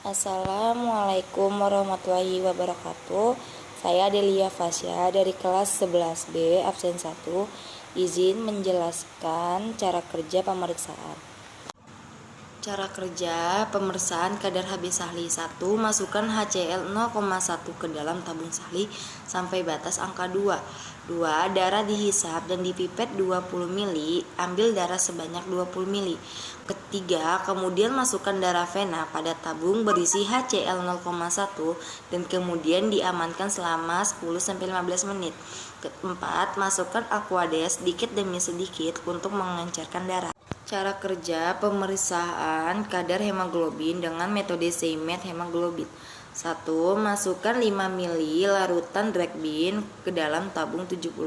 Assalamualaikum warahmatullahi wabarakatuh. Saya Delia Fasya dari kelas 11B absen 1. Izin menjelaskan cara kerja pemeriksaan. Cara kerja pemeriksaan kadar Hb Sahli. 1. Masukkan HCl 0,1 ke dalam tabung Sahli sampai batas angka 2. 2. Darah dihisap dan dipipet 20 ml. Ambil darah sebanyak 20 ml. Ketiga, kemudian masukkan darah vena pada tabung berisi HCl 0,1 dan kemudian diamankan selama 10-15 menit. Keempat, masukkan Aquades sedikit demi sedikit untuk mengencerkan darah. Cara kerja pemeriksaan kadar hemoglobin dengan metode Seimet hemoglobin. 1. Masukkan 5 ml larutan Drekbin ke dalam tabung 75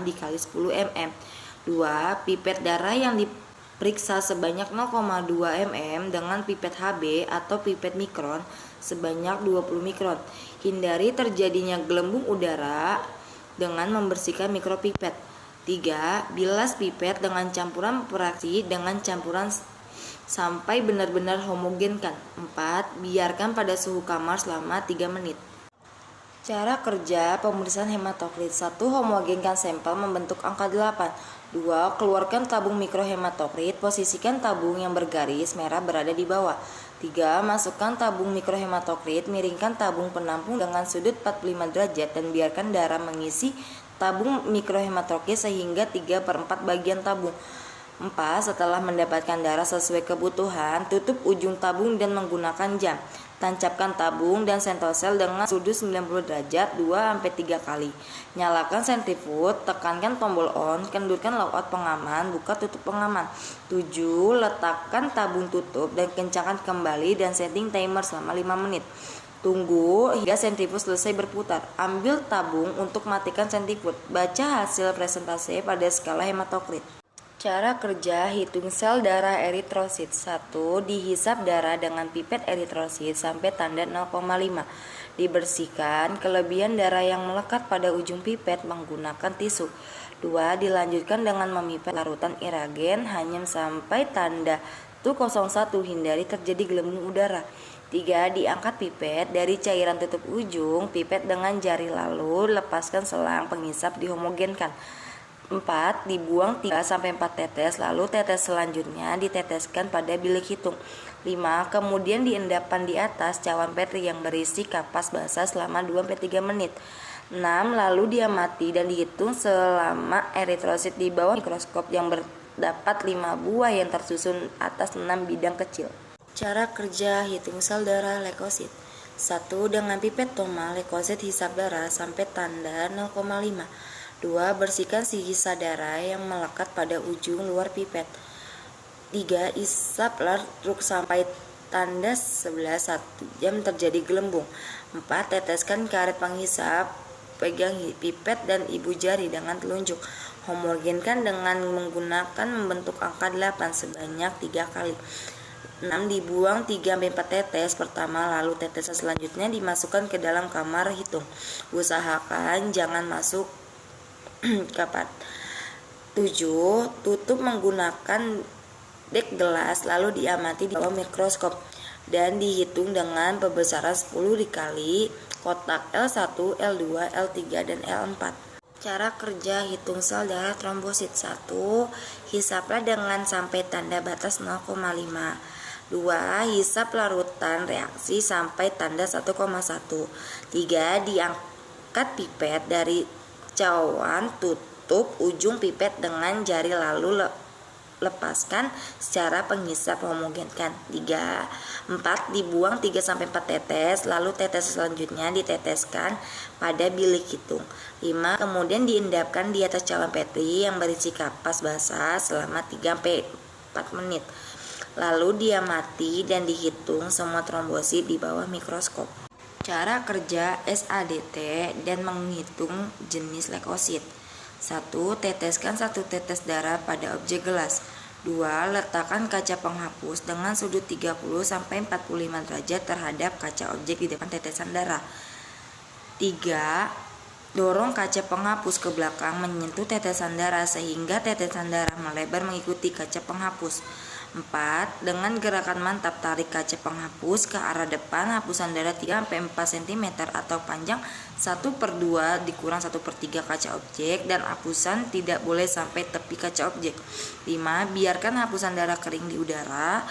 dikali 10 ml. 2. Pipet darah yang diperiksa sebanyak 0,2 ml dengan pipet HB atau pipet mikron sebanyak 20 mikron. Hindari terjadinya gelembung udara dengan membersihkan mikropipet. 3. Bilas pipet dengan campuran fraksi dengan campuran sampai benar-benar homogenkan. 4. Biarkan pada suhu kamar selama 3 menit. Cara kerja pemeriksaan hematokrit. 1. Homogenkan sampel membentuk angka 8. 2. Keluarkan tabung mikrohematokrit. Posisikan tabung yang bergaris merah berada di bawah. 3. Masukkan tabung mikrohematokrit. Miringkan tabung penampung dengan sudut 45 derajat dan biarkan darah mengisi tabung mikrohematokrit sehingga 3/4 bagian tabung. 4. Setelah mendapatkan darah sesuai kebutuhan, tutup ujung tabung dan menggunakan jam. Tancapkan tabung dan sentosel dengan sudut 90 derajat 2-3 kali. Nyalakan sentrifug, tekankan tombol on, kendurkan logout pengaman, buka tutup pengaman. 7. Letakkan tabung tutup dan kencangkan kembali dan setting timer selama 5 menit. Tunggu hingga sentrifug selesai berputar. Ambil tabung untuk matikan sentrifug. Baca hasil presentasi pada skala hematokrit. Cara kerja hitung sel darah eritrosit. 1. Dihisap darah dengan pipet eritrosit sampai tanda 0,5. Dibersihkan kelebihan darah yang melekat pada ujung pipet menggunakan tisu. 2. Dilanjutkan dengan memipet larutan iragen hanya sampai tanda 101. Hindari terjadi gelembung udara. 3. Diangkat pipet dari cairan tutup ujung pipet dengan jari lalu lepaskan selang penghisap dihomogenkan. 4. Dibuang 3-4 tetes lalu tetes selanjutnya diteteskan pada bilik hitung. 5. Kemudian diendapkan di atas cawan petri yang berisi kapas basah selama 2-3 menit. 6. Lalu diamati dan dihitung selama eritrosit di bawah mikroskop yang berdapat 5 buah yang tersusun atas 6 bidang kecil. Cara kerja hitung sel darah leukosit. 1. Dengan pipet toma leukosit hisap darah sampai tanda 0,5. 2. Bersihkan sisa darah yang melekat pada ujung luar pipet. 3. Isap larut sampai tanda 11 1 jam terjadi gelembung. 4. Teteskan karet penghisap, pegang pipet dan ibu jari dengan telunjuk. Homogenkan dengan menggunakan membentuk angka 8 sebanyak 3 kali. 6. Dibuang 3-4 tetes pertama lalu tetes selanjutnya dimasukkan ke dalam kamar hitung. Usahakan jangan masuk kapat. 7. Tutup menggunakan dek gelas lalu diamati di bawah mikroskop dan dihitung dengan pembesaran 10 dikali kotak L1, L2, L3 dan L4. Cara kerja hitung sel darah trombosit. 1. Hisaplah dengan sampai tanda batas 0,5. 2. Hisap larutan reaksi sampai tanda 1,1. 3. Diangkat pipet dari cawan, tutup ujung pipet dengan jari lalu lepaskan secara penghisap homogenkan. 3. 4. Dibuang 3-4 tetes lalu tetes selanjutnya diteteskan pada bilik hitung. 5. Kemudian diendapkan di atas cawan petri yang berisi kapas basah selama 3-4 menit. Lalu diamati dan dihitung semua trombosit di bawah mikroskop. Cara kerja SADT dan menghitung jenis leukosit. 1. Teteskan 1 tetes darah pada objek gelas. 2. Letakkan kaca penghapus dengan sudut 30-45 derajat terhadap kaca objek di depan tetesan darah. 3. Dorong kaca penghapus ke belakang menyentuh tetesan darah sehingga tetesan darah melebar mengikuti kaca penghapus. 4. Dengan gerakan mantap tarik kaca penghapus ke arah depan, hapusan darah 3-4 cm atau panjang 1/2 dikurang 1/3 kaca objek dan hapusan tidak boleh sampai tepi kaca objek. 5. Biarkan hapusan darah kering di udara.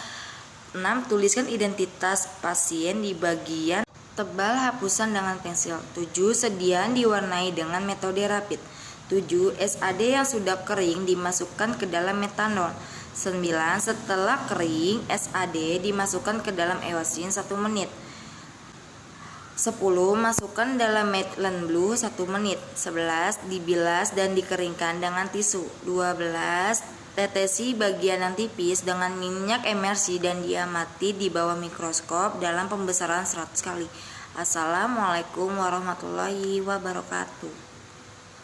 6. Tuliskan identitas pasien di bagian tebal hapusan dengan pensil. 7. Sediaan diwarnai dengan metode rapid. 7. SAD yang sudah kering dimasukkan ke dalam metanol. 9. Setelah kering, SAD dimasukkan ke dalam eosin 1 menit. 10. Masukkan dalam Methylene Blue 1 menit. 11. Dibilas dan dikeringkan dengan tisu. 12. Tetesi bagian yang tipis dengan minyak emersi dan diamati di bawah mikroskop dalam pembesaran 100 kali. Assalamualaikum warahmatullahi wabarakatuh.